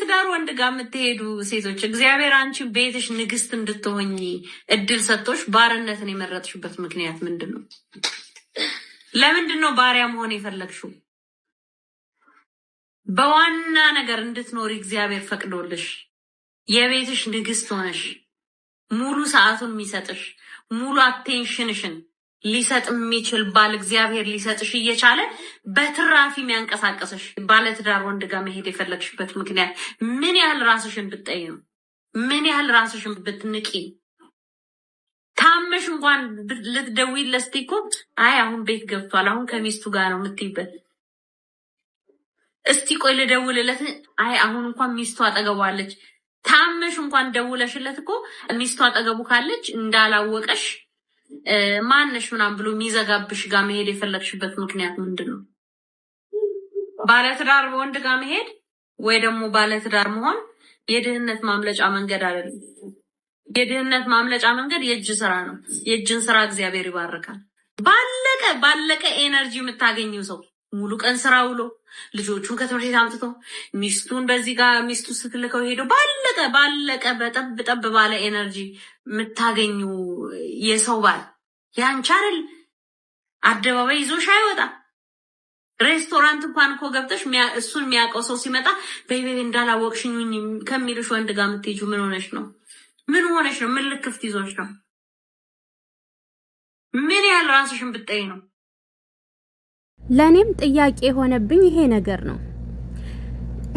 ባለትዳር ወንድ ጋር የምትሄዱ ሴቶች እግዚአብሔር አንቺ ቤትሽ ንግስት እንድትሆኚ እድል ሰጥቶሽ ባርነትን የመረጥሽበት ምክንያት ምንድነው? ለምንድነው ባሪያ መሆን የፈለግሽው? በዋና ነገር እንድትኖሪ እግዚአብሔር ፈቅዶልሽ የቤትሽ ንግስት ሆነሽ ሙሉ ሰዓቱን የሚሰጥሽ ሙሉ አቴንሽንሽን ሊሰጥ የሚችል ባል እግዚአብሔር ሊሰጥሽ እየቻለ በትራፊ የሚያንቀሳቀስሽ ባለትዳር ወንድ ጋር መሄድ የፈለግሽበት ምክንያት ምን ያህል ራስሽን ብትጠይ ነው? ምን ያህል ራስሽን ብትንቂ? ታመሽ እንኳን ልትደውይለት እኮ አይ አሁን ቤት ገብቷል አሁን ከሚስቱ ጋር ነው የምትይበት። እስቲ ቆይ ልደውልለት፣ አይ አሁን እንኳን ሚስቱ አጠገቧለች። ታመሽ እንኳን ደውለሽለት እኮ ሚስቱ አጠገቡ ካለች እንዳላወቀሽ ማንሽ ምናምን ብሎ የሚዘጋብሽ ጋር መሄድ የፈለግሽበት ምክንያት ምንድነው? ባለትዳር ወንድ ጋር መሄድ ወይ ደግሞ ባለትዳር መሆን የድህነት ማምለጫ መንገድ አይደለም። የድህነት ማምለጫ መንገድ የእጅ ስራ ነው። የእጅን ስራ እግዚአብሔር ይባርካል። ባለቀ ኤነርጂ የምታገኘው ሰው ሙሉ ቀን ስራ ውሎ ልጆቹን ከትምህርት ቤት አምጥቶ ሚስቱን በዚህ ጋር ሚስቱ ስትልከው ሄዶ ባለቀ በጠብ ባለ ኤነርጂ የምታገኙ የሰው ባል ያንቺ አይደል? አደባባይ ይዞሽ አይወጣ። ሬስቶራንት እንኳን እኮ ገብተሽ እሱን የሚያውቀው ሰው ሲመጣ በይበይ እንዳላወቅሽኝ ከሚልሽ ወንድ ጋር የምትሄጂው ምን ሆነሽ ነው? ምን ሆነሽ ነው? ምን ልክፍት ይዞሽ ነው? ምን ያህል ራስሽን ብትጠይ ነው? ለኔም ጥያቄ የሆነብኝ ይሄ ነገር ነው።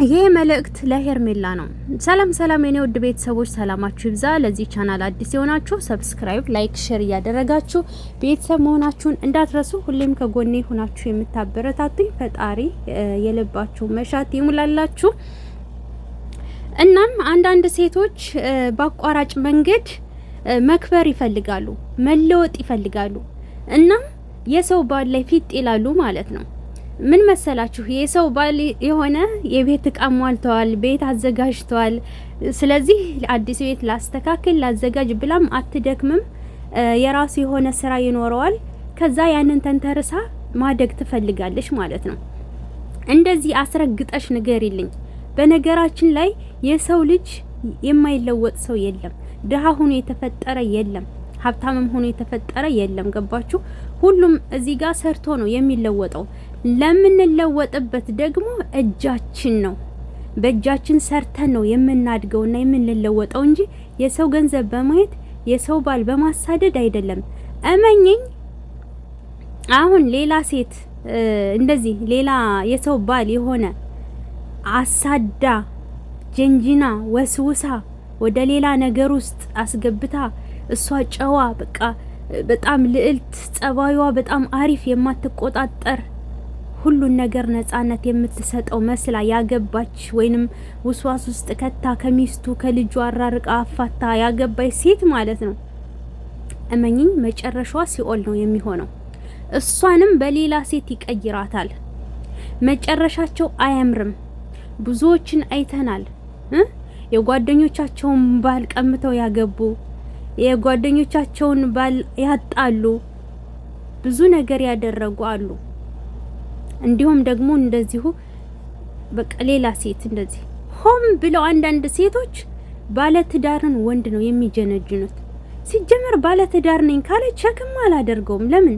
ይሄ መልእክት ለሄርሜላ ነው። ሰላም የኔ ውድ ቤተሰቦች ሰላማችሁ ይብዛ። ለዚህ ቻናል አዲስ የሆናችሁ ሰብስክራይብ፣ ላይክ፣ ሼር እያደረጋችሁ ቤተሰብ መሆናችሁን እንዳትረሱ። ሁሌም ከጎኔ ሆናችሁ የምታበረታቱኝ ፈጣሪ የልባችሁ መሻት ይሙላላችሁ። እናም አንዳንድ ሴቶች በአቋራጭ መንገድ መክበር ይፈልጋሉ፣ መለወጥ ይፈልጋሉ። እናም የሰው ባል ላይ ፊት ይላሉ ማለት ነው። ምን መሰላችሁ? የሰው ባል የሆነ የቤት እቃ ሟልተዋል፣ ቤት አዘጋጅተዋል። ስለዚህ አዲስ ቤት ላስተካክል ላዘጋጅ ብላም አትደክምም። የራሱ የሆነ ስራ ይኖረዋል። ከዛ ያንን ተንተርሳ ማደግ ትፈልጋለች ማለት ነው። እንደዚህ አስረግጠሽ ንገሪልኝ። በነገራችን ላይ የሰው ልጅ የማይለወጥ ሰው የለም። ድሃ ሆኖ የተፈጠረ የለም። ሀብታምም ሆኖ የተፈጠረ የለም። ገባችሁ? ሁሉም እዚህ ጋር ሰርቶ ነው የሚለወጠው። ለምንለወጥበት ደግሞ እጃችን ነው። በእጃችን ሰርተን ነው የምናድገውና የምንለወጠው እንጂ የሰው ገንዘብ በማየት የሰው ባል በማሳደድ አይደለም። እመኝኝ። አሁን ሌላ ሴት እንደዚህ ሌላ የሰው ባል የሆነ አሳዳ ጀንጂና ወስውሳ ወደ ሌላ ነገር ውስጥ አስገብታ እሷ ጨዋ በቃ በጣም ልዕልት ጸባዩዋ በጣም አሪፍ የማትቆጣጠር ሁሉን ነገር ነጻነት የምትሰጠው መስላ ያገባች ወይንም ውስዋስ ውስጥ ከታ ከሚስቱ ከልጇ አራርቃ አፋታ ያገባች ሴት ማለት ነው። እመኝኝ መጨረሻዋ ሲኦል ነው የሚሆነው። እሷንም በሌላ ሴት ይቀይራታል። መጨረሻቸው አያምርም። ብዙዎችን አይተናል። የጓደኞቻቸውን ባል ቀምተው ያገቡ፣ የጓደኞቻቸውን ባል ያጣሉ፣ ብዙ ነገር ያደረጉ አሉ። እንዲሁም ደግሞ እንደዚሁ በቃ ሌላ ሴት እንደዚህ ሆም ብለው አንዳንድ ሴቶች ባለትዳርን ወንድ ነው የሚጀነጅኑት። ሲጀመር ባለትዳር ነኝ ካለ ቸክም አላደርገውም። ለምን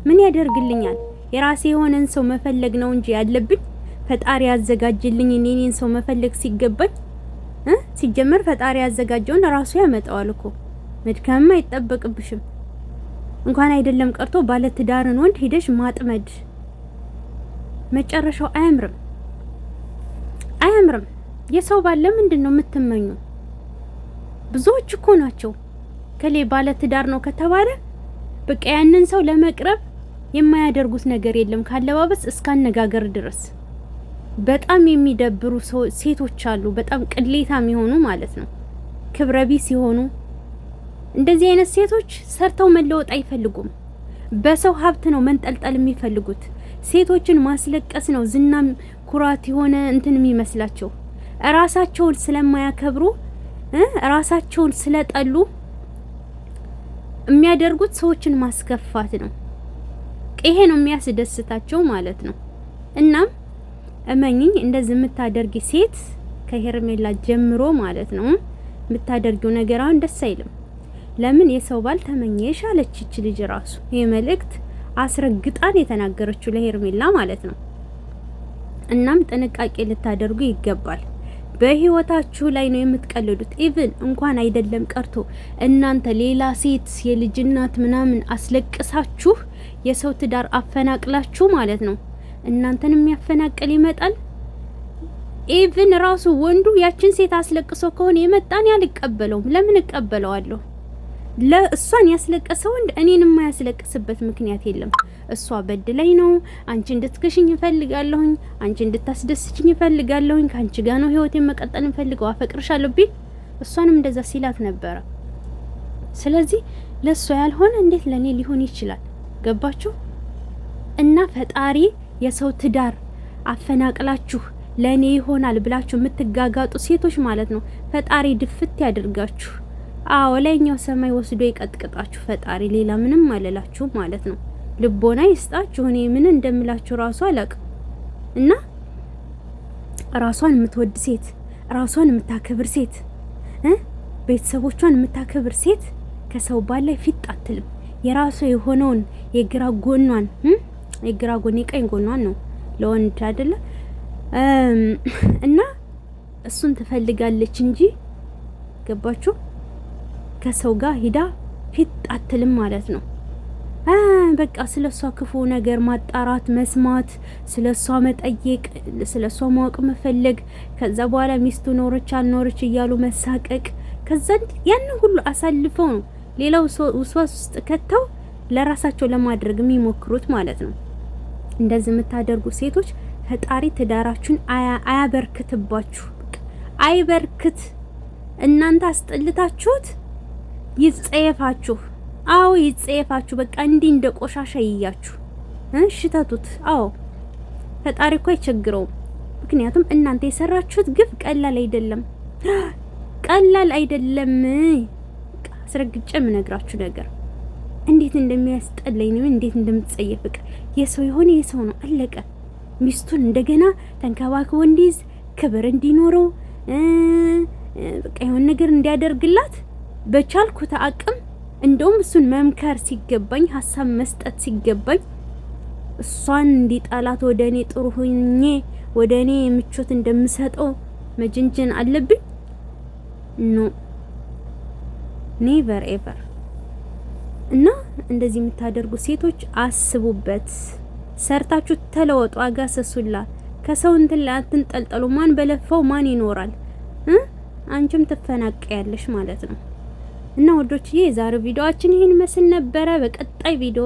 ምን ያደርግልኛል? የራሴ የሆነን ሰው መፈለግ ነው እንጂ ያለብኝ ፈጣሪ ያዘጋጅልኝ እኔን ሰው መፈለግ ሲገባኝ ሲጀመር ፈጣሪ ያዘጋጀውን ራሱ ያመጣዋል እኮ። መድከም አይጠበቅብሽም። እንኳን አይደለም ቀርቶ ባለትዳርን ወንድ ሄደሽ ማጥመድ መጨረሻው አያምርም። የሰው ባል ለምንድን ነው የምትመኙ? ብዙዎች እኮ ናቸው ከሌ ባለትዳር ነው ከተባለ በቃ ያንን ሰው ለመቅረብ የማያደርጉት ነገር የለም። ካለባበስ እስከ አነጋገር ድረስ በጣም የሚደብሩ ሴቶች አሉ። በጣም ቅሌታም የሆኑ ማለት ነው፣ ክብረቢስ ሲሆኑ። እንደዚህ አይነት ሴቶች ሰርተው መለወጥ አይፈልጉም። በሰው ሀብት ነው መንጠልጠል የሚፈልጉት። ሴቶችን ማስለቀስ ነው ዝናም ኩራት የሆነ እንትን የሚመስላቸው። ራሳቸውን ስለማያከብሩ ራሳቸውን ስለጠሉ የሚያደርጉት ሰዎችን ማስከፋት ነው። ይሄ ነው የሚያስደስታቸው ማለት ነው። እናም እመኝኝ እንደዚህ የምታደርጊ ሴት ከሄርሜላ ጀምሮ ማለት ነው የምታደርጊው ነገር አሁን ደስ አይልም። ለምን የሰው ባል ተመኘሽ አለች እቺ ልጅ ራሱ። ይሄ መልእክት አስረግጣን የተናገረችው ለሄርሜላ ማለት ነው። እናም ጥንቃቄ ልታደርጉ ይገባል። በህይወታችሁ ላይ ነው የምትቀልዱት። ኢቭን እንኳን አይደለም ቀርቶ እናንተ ሌላ ሴት የልጅ እናት ምናምን አስለቅሳችሁ የሰው ትዳር አፈናቅላችሁ ማለት ነው እናንተን የሚያፈናቅል ይመጣል። ኢቭን ራሱ ወንዱ ያችን ሴት አስለቅሶ ከሆነ የመጣን ያልቀበለውም። ለምን እቀበለዋለሁ? ለእሷን ያስለቀሰው ወንድ እኔን የማያስለቅስበት ምክንያት የለም። እሷ በድላይ ነው። አንቺ እንድትከሽኝ እፈልጋለሁኝ፣ አንቺ እንድታስደስችኝ እፈልጋለሁኝ፣ ካንቺ ጋር ነው ህይወቴን መቀጠል እፈልጋለሁ፣ አፈቅርሻለሁ ቢል እሷንም እንደዛ ሲላት ነበረ። ስለዚህ ለሷ ያልሆነ እንዴት ለኔ ሊሆን ይችላል? ገባችሁ? እና ፈጣሪ የሰው ትዳር አፈናቅላችሁ ለኔ ይሆናል ብላችሁ የምትጋጋጡ ሴቶች ማለት ነው ፈጣሪ ድፍት ያድርጋችሁ። አዎ ላይኛው ሰማይ ወስዶ ይቀጥቅጣችሁ ፈጣሪ። ሌላ ምንም አለላችሁ ማለት ነው። ልቦና ይስጣችሁ። እኔ ምን እንደምላችሁ ራሱ አላውቅም። እና ራሷን የምትወድ ሴት፣ ራሷን የምታከብር ሴት፣ ቤተሰቦቿን የምታከብር ሴት ከሰው ባል ላይ ፊት አትልም። የራሷ የሆነውን የግራ ጎኗን የግራ ጎን የቀኝ ጎኗን ነው ለወንድ አይደለ እና እሱን ትፈልጋለች እንጂ ገባችሁ? ከሰው ጋር ሂዳ ፊት አትልም ማለት ነው። በቃ ስለሷ ክፉ ነገር ማጣራት፣ መስማት፣ ስለሷ መጠየቅ፣ ስለሷ ማወቅ መፈለግ፣ ከዛ በኋላ ሚስቱ ኖረች አልኖረች እያሉ መሳቀቅ፣ ከዛ ያን ሁሉ አሳልፈው ነው ሌላው ውስጥ ከተው ለራሳቸው ለማድረግ የሚሞክሩት ማለት ነው። እንደዚህ የምታደርጉ ሴቶች ፈጣሪ ትዳራችሁን አያበርክትባችሁ። አይበርክት። እናንተ አስጠልታችሁት ይጸየፋችሁ። አዎ ይጸየፋችሁ። በቃ እንዲህ እንደ ቆሻሻ ይያችሁ ሽተቱት። አዎ ፈጣሪ እኮ አይቸግረውም። ምክንያቱም እናንተ የሰራችሁት ግፍ ቀላል አይደለም፣ ቀላል አይደለም። አስረግጬ የምነግራችሁ ነገር እንዴት እንደሚያስጠላኝ ነው፣ እንዴት እንደምትጸየፍ። በቃ የሰው የሆነ የሰው ነው አለቀ። ሚስቱን እንደገና ተንከባክቦ እንዲይዝ ክብር እንዲኖረው በቃ የሆነ ነገር እንዲያደርግላት በቻልኩት አቅም እንደውም እሱን መምከር ሲገባኝ፣ ሀሳብ መስጠት ሲገባኝ እሷን እንዲጣላት ወደ እኔ ጥሩ ሆኜ ወደ እኔ ምቾት እንደምሰጠው መጀንጀን አለብኝ? ኖ ኔቨር ኤቨር። እና እንደዚህ የምታደርጉ ሴቶች አስቡበት። ሰርታችሁ ተለወጡ። አጋሰሱላ። ከሰው እንትን ላይ አትንጠልጠሉ። ማን በለፋው ማን ይኖራል? አንቺም ትፈናቀያለሽ ማለት ነው። እና ወዶችዬ የዛሬው ቪዲዮአችን ይሄን መስል ነበረ። በቀጣይ ቪዲዮ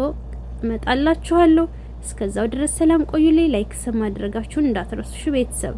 እመጣላችኋለሁ። እስከዛው ድረስ ሰላም ቆዩልኝ። ላይክ ማድረጋችሁን እንዳትረሱ ቤተሰብ።